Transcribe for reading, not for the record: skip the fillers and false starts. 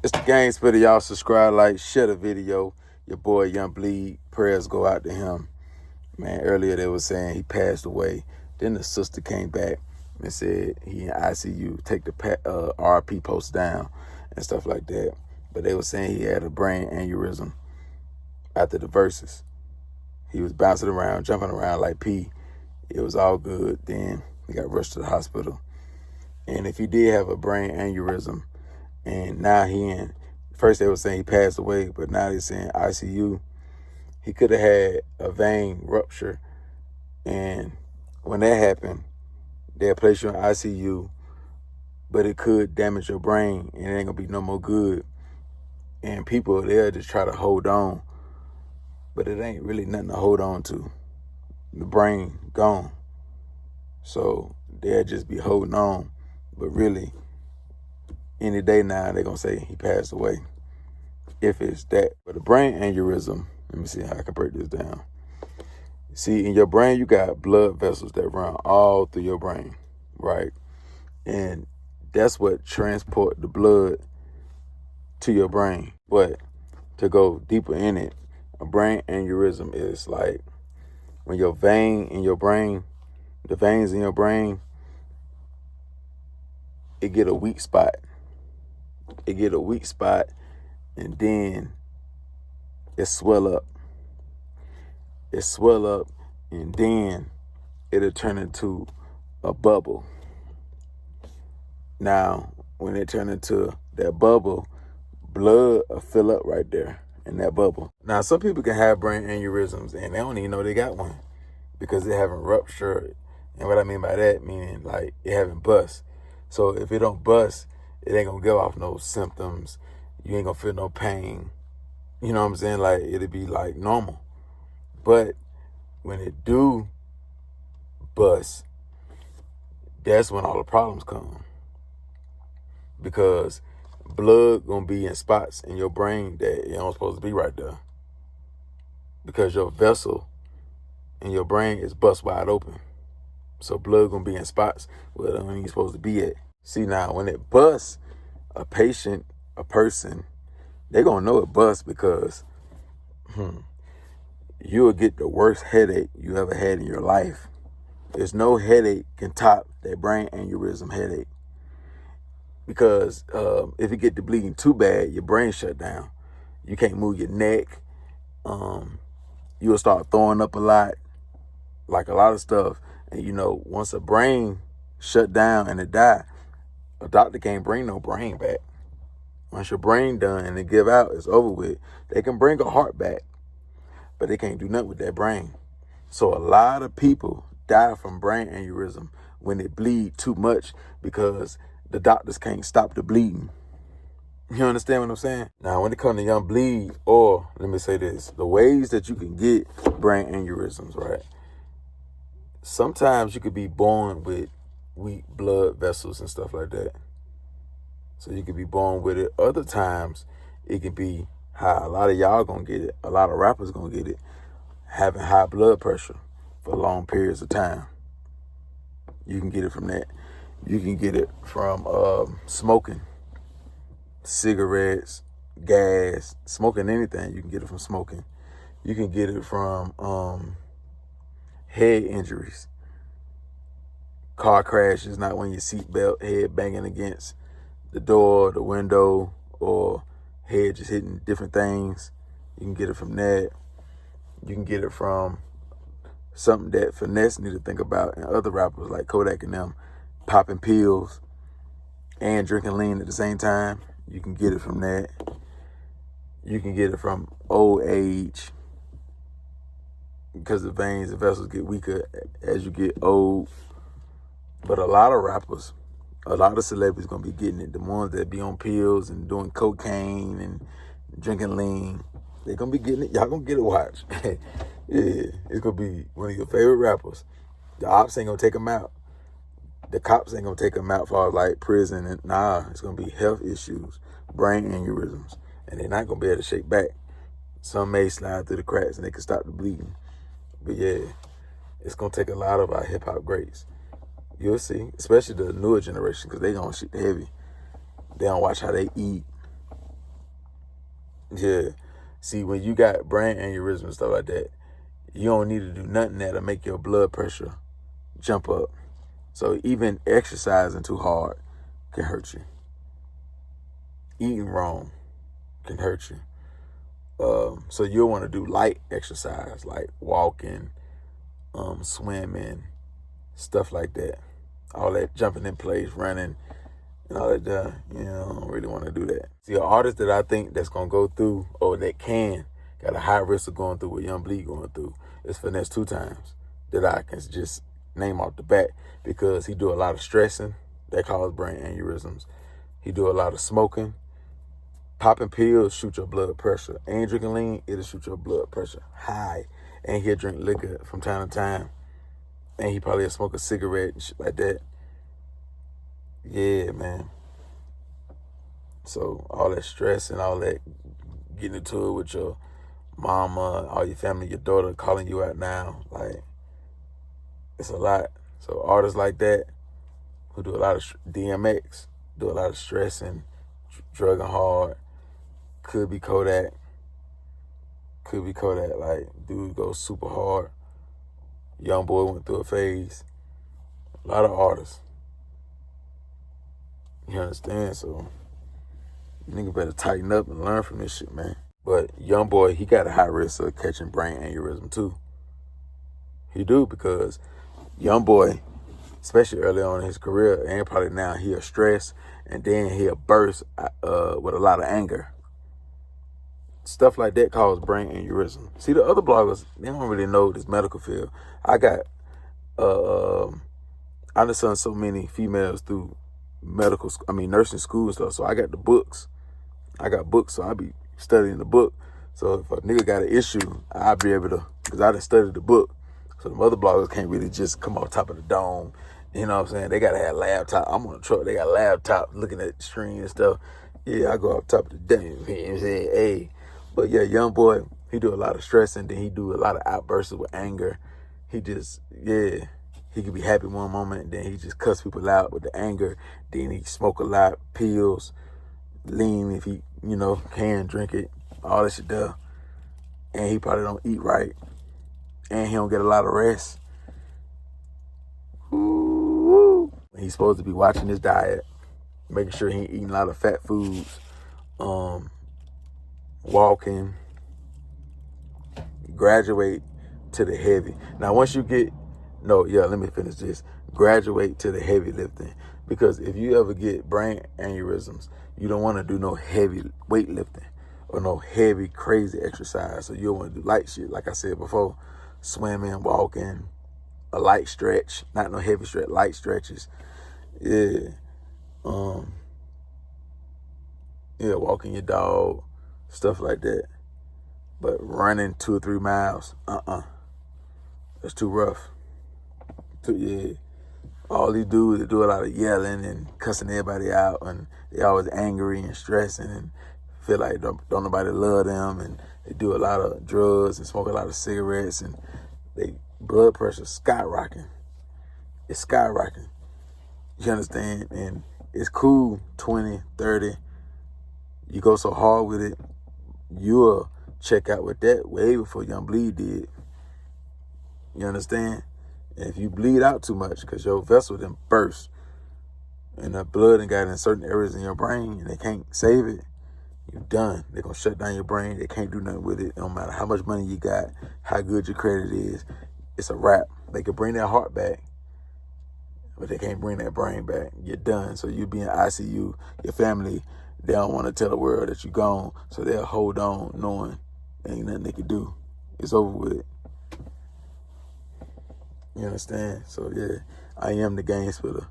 It's the Game Spitter. Y'all subscribe, like, share the video. Your boy Young Bleed. Prayers go out to him. Man, earlier they were saying he passed away. Then the sister came back and said he in ICU. Take the RP post down and stuff like that. But they were saying he had a brain aneurysm after the Verzuz. He was bouncing around, jumping around like P. It was all good. Then he got rushed to the hospital. And if he did have a brain aneurysm, and now first they were saying he passed away, but now they're saying ICU, he could have had a vein rupture. And when that happened, they'll place you in ICU, but it could damage your brain and it ain't gonna be no more good. And people, they'll just try to hold on, but it ain't really nothing to hold on to. The brain gone. So they'll just be holding on, but really, any day now, they're going to say he passed away, if it's that. But the brain aneurysm, let me see how I can break this down. See, in your brain, you got blood vessels that run all through your brain, right? And that's what transport the blood to your brain. But to go deeper in it, a brain aneurysm is like when your vein in your brain, the veins in your brain, it get a weak spot. It get a weak spot, and then it swell up. It swell up, and then it'll turn into a bubble. Now, when it turn into that bubble, blood will fill up right there in that bubble. Now, some people can have brain aneurysms, and they don't even know they got one because they haven't ruptured. And what I mean by that, meaning like it haven't bust. So if it don't bust, it ain't gonna give off no symptoms. You ain't gonna feel no pain. You know what I'm saying? Like, it'll be like normal. But when it do bust, that's when all the problems come. Because blood gonna be in spots in your brain that it don't supposed to be right there. Because your vessel in your brain is bust wide open. So blood gonna be in spots where it ain't supposed to be at. See, now, when it busts, a patient, a person, they're going to know it busts because you'll get the worst headache you ever had in your life. There's no headache can top that brain aneurysm headache. Because if you get the bleeding too bad, your brain shut down. You can't move your neck. You'll start throwing up a lot, like a lot of stuff. And, once a brain shut down and it die, a doctor can't bring no brain back. Once your brain done and it give out, it's over with. They can bring a heart back, but they can't do nothing with that brain. So a lot of people die from brain aneurysm when it bleed too much because the doctors can't stop the bleeding. You understand what I'm saying? Now, when it comes to Young Bleed, or let me say this, the ways that you can get brain aneurysms, right? Sometimes you could be born with weak blood vessels and stuff like that. So you could be born with it. Other times, it can be how a lot of y'all gonna get it. A lot of rappers gonna get it. Having high blood pressure for long periods of time. You can get it from that. You can get it from smoking, cigarettes, gas, smoking anything. You can get it from smoking. You can get it from head injuries. Car crashes, not when your seatbelt, head banging against the door, the window, or head just hitting different things. You can get it from that. You can get it from something that Finesse need to think about, and other rappers like Kodak and them, popping pills and drinking lean at the same time. You can get it from that. You can get it from old age, because the veins and vessels get weaker as you get old. But a lot of rappers, a lot of celebrities gonna be getting it. The ones that be on pills and doing cocaine and drinking lean, they gonna be getting it. Y'all gonna get it, watch. Yeah, it's gonna be one of your favorite rappers. The ops ain't gonna take them out. The cops ain't gonna take them out for like prison. And it's gonna be health issues, brain aneurysms, and they're not gonna be able to shake back. Some may slide through the cracks and they can stop the bleeding. But yeah, it's gonna take a lot of our hip hop greats. You'll see, especially the newer generation, because they gonna shit heavy. They don't watch how they eat. Yeah. See, when you got brain aneurysm and stuff like that, you don't need to do nothing that'll make your blood pressure jump up. So even exercising too hard can hurt you. Eating wrong can hurt you. So you'll want to do light exercise like walking, swimming, stuff like that. All that jumping in place, running, and all that. You know, I don't really want to do that. See, an artist that I think that's gonna go through, or that got a high risk of going through what Young Bleed going through, is Finesse 2Times, that I can just name off the bat, because he do a lot of stressing that cause brain aneurysms. He do a lot of smoking. Popping pills shoot your blood pressure. Ain't drinking lean, it'll shoot your blood pressure high. And he'll drink liquor from time to time. And he probably smoke a cigarette and shit like that. Yeah, man. So all that stress and all that, getting into it with your mama, all your family, your daughter calling you out now, like, it's a lot. So artists like that, who do a lot of DMX, do a lot of stressing, drugging hard, could be Kodak. Like, dude goes super hard. Young boy went through a phase. A lot of artists. You understand? So, nigga better tighten up and learn from this shit, man. But Young boy, he got a high risk of catching brain aneurysm too. He do, because Young boy, especially early on in his career, and probably now, he'll stress, and then he'll burst with a lot of anger. Stuff like that causes brain aneurysm. See, the other bloggers, they don't really know this medical field. I understand so many females through nursing school and stuff. So I got the books. I got books, so I be studying the book. So if a nigga got an issue, I'll be able to, because I done studied the book. So the other bloggers can't really just come off top of the dome. You know what I'm saying? They got to have laptop. I'm on a truck. They got laptop looking at the screen and stuff. Yeah, I go off top of the dome. You know what I'm saying? Hey. But yeah, Young boy, he do a lot of stressing, then he do a lot of outbursts with anger. He just, yeah, he could be happy one moment, and then he just cuss people out with the anger. Then he smoke a lot, pills, lean if he, can drink it, all that shit there. And he probably don't eat right. And he don't get a lot of rest. Ooh. He's supposed to be watching his diet, making sure he ain't eating a lot of fat foods, walking, graduate to the heavy. Now, once you let me finish this. Graduate to the heavy lifting. Because if you ever get brain aneurysms, you don't want to do no heavy weightlifting or no heavy, crazy exercise. So you want to do light shit, like I said before, swimming, walking, a light stretch, not no heavy stretch, light stretches. Yeah. Walking your dog, stuff like that. But running 2 or 3 miles, that's too rough. All these dudes, they do a lot of yelling and cussing everybody out, and they always angry and stressing and feel like don't nobody love them, and they do a lot of drugs and smoke a lot of cigarettes, and they blood pressure skyrocketing. It's skyrocketing. You understand? And it's cool, 20, 30. You go so hard with it, you'll check out with that way before Young Bleed did. You understand? And if you bleed out too much, because your vessel then burst, and the blood and got in certain areas in your brain, and they can't save it, you're done. They're going to shut down your brain. They can't do nothing with it. No matter how much money you got, how good your credit is, it's a wrap. They can bring that heart back, but they can't bring that brain back. You're done. So you be in ICU. Your family, they don't want to tell the world that you're gone, so they'll hold on knowing ain't nothing they can do. It's over with. You understand? So yeah, I am the game spitter.